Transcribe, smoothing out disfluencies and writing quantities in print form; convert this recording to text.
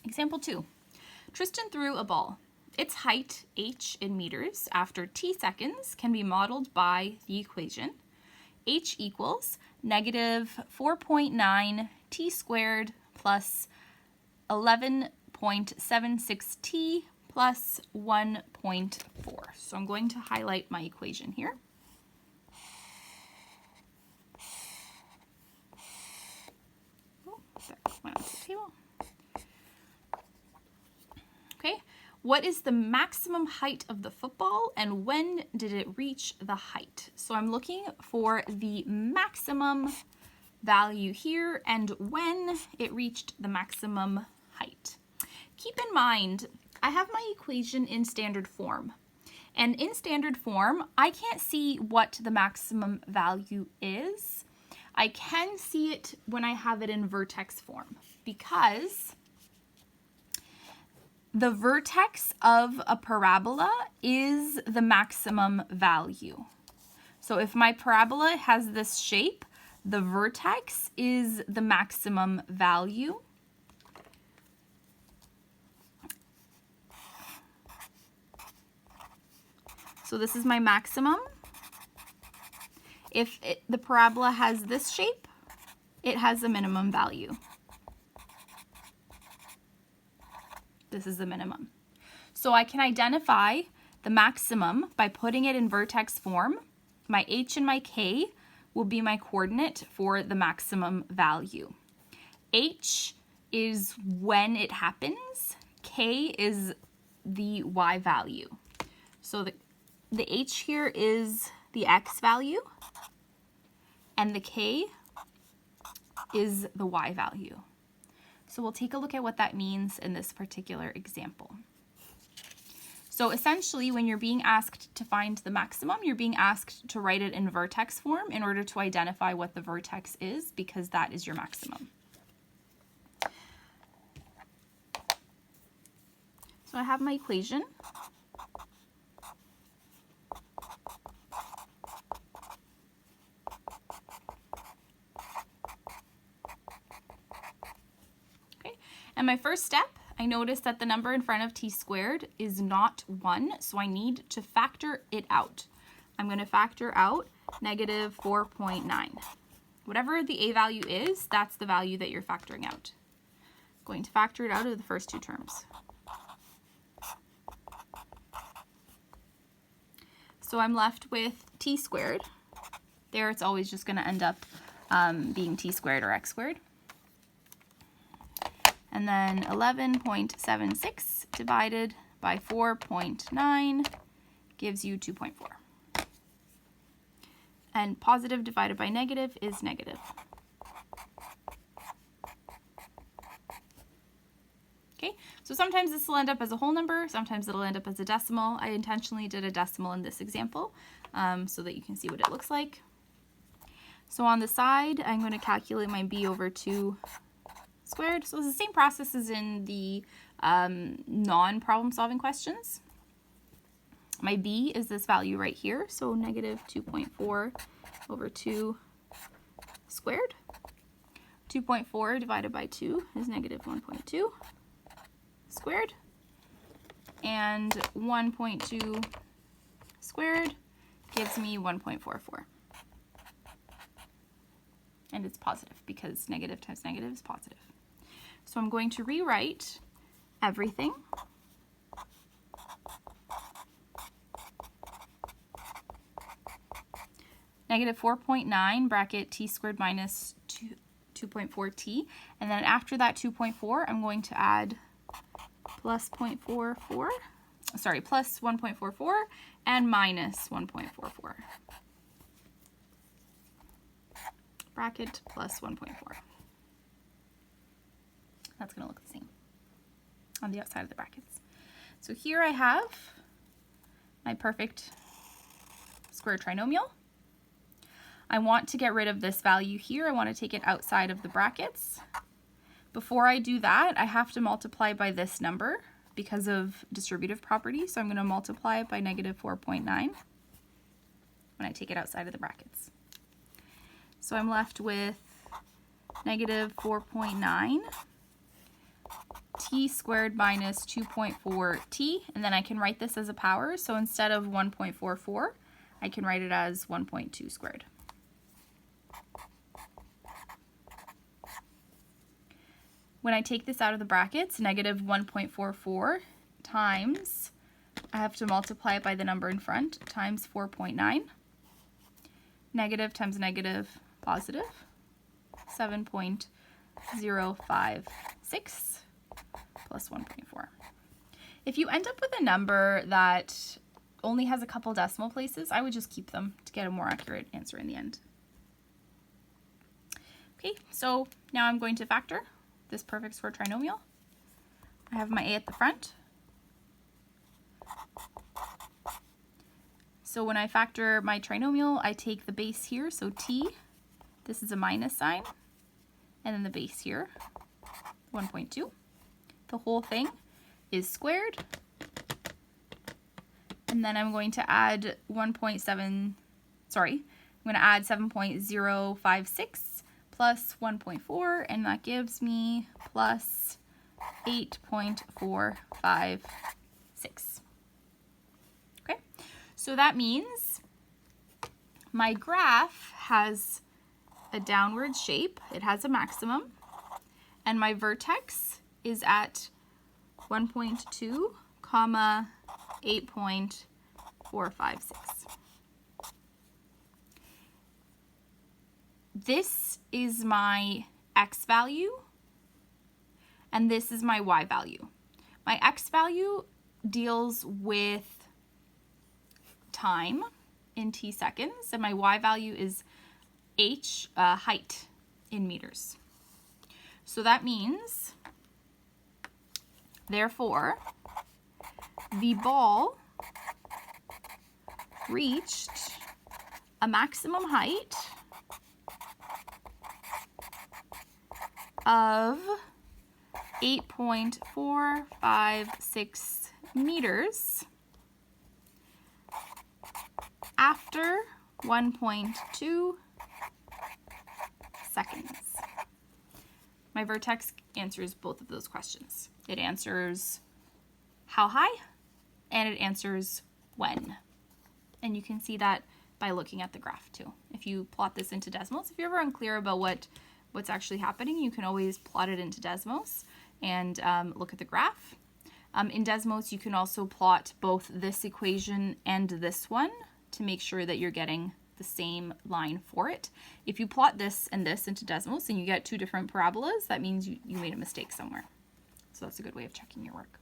Example 2. Tristan threw a ball. Its height, h in meters, after t seconds can be modeled by the equation h equals negative 4.9 t squared plus 11.76 t plus 1.4. So I'm going to highlight my equation here. Okay, what is the maximum height of the football and when did it reach the height? So I'm looking for the maximum value here and when it reached the maximum height. Keep in mind, I have my equation in standard form. And in standard form, I can't see what the maximum value is. I can see it when I have it in vertex form because the vertex of a parabola is the maximum value. So if my parabola has this shape, the vertex is the maximum value. So this is my maximum. If the parabola has this shape, it has a minimum value. This is the minimum. So I can identify the maximum by putting it in vertex form. My h and my k will be my coordinate for the maximum value. H is when it happens. K is the y value. So the h here is the x value, and the k is the y value. So we'll take a look at what that means in this particular example. So essentially, when you're being asked to find the maximum, you're being asked to write it in vertex form in order to identify what the vertex is, because that is your maximum. So I have my equation. And my first step, I notice that the number in front of t squared is not 1, so I need to factor it out. I'm going to factor out negative 4.9. Whatever the a value is, that's the value that you're factoring out. I'm going to factor it out of the first two terms. So I'm left with t squared. There it's always just going to end up being t squared or x squared. And then 11.76 divided by 4.9 gives you 2.4. And positive divided by negative is negative. Okay, so sometimes this will end up as a whole number, sometimes it'll end up as a decimal. I intentionally did a decimal in this example so that you can see what it looks like. So on the side, I'm going to calculate my b over 2 squared. So it's the same process as in the non-problem solving questions. My b is this value right here, so negative 2.4 over 2 squared. 2.4 divided by 2 is negative 1.2 squared. And 1.2 squared gives me 1.44. And it's positive because negative times negative is positive. So I'm going to rewrite everything. Negative 4.9 bracket t squared minus 2.4t. And then after that 2.4, I'm going to add plus 1.44 and minus 1.44. Bracket plus 1.4. That's going to look the same on the outside of the brackets. So here I have my perfect square trinomial. I want to get rid of this value here. I want to take it outside of the brackets. Before I do that, I have to multiply by this number because of distributive property. So I'm going to multiply it by negative 4.9 when I take it outside of the brackets. So I'm left with negative 4.9 t squared minus 2.4t, and then I can write this as a power. So instead of 1.44, I can write it as 1.2 squared. When I take this out of the brackets, negative 1.44 times, I have to multiply it by the number in front, times 4.9. Negative times negative, positive, 7.056 plus 1.4. If you end up with a number that only has a couple decimal places, I would just keep them to get a more accurate answer in the end. Okay, so now I'm going to factor this perfect square trinomial. I have my a at the front. So when I factor my trinomial, I take the base here, so t, this is a minus sign, and then the base here, 1.2. The whole thing is squared, and then I'm going to add 7.056 plus 1.4, and that gives me plus 8.456. Okay, so that means my graph has a downward shape, it has a maximum, and my vertex is at 1.2, comma 8.456. This is my x value, and this is my y value. My x value deals with time in t seconds, and my y value is height in meters. So that means, therefore, the ball reached a maximum height of 8.456 meters after 1.2 seconds. My vertex answers both of those questions. It answers how high, and it answers when. And you can see that by looking at the graph too. If you plot this into Desmos, if you're ever unclear about what's actually happening, you can always plot it into Desmos and look at the graph. In Desmos, you can also plot both this equation and this one to make sure that you're getting the same line for it. If you plot this and this into Desmos and you get two different parabolas, that means you made a mistake somewhere. So that's a good way of checking your work.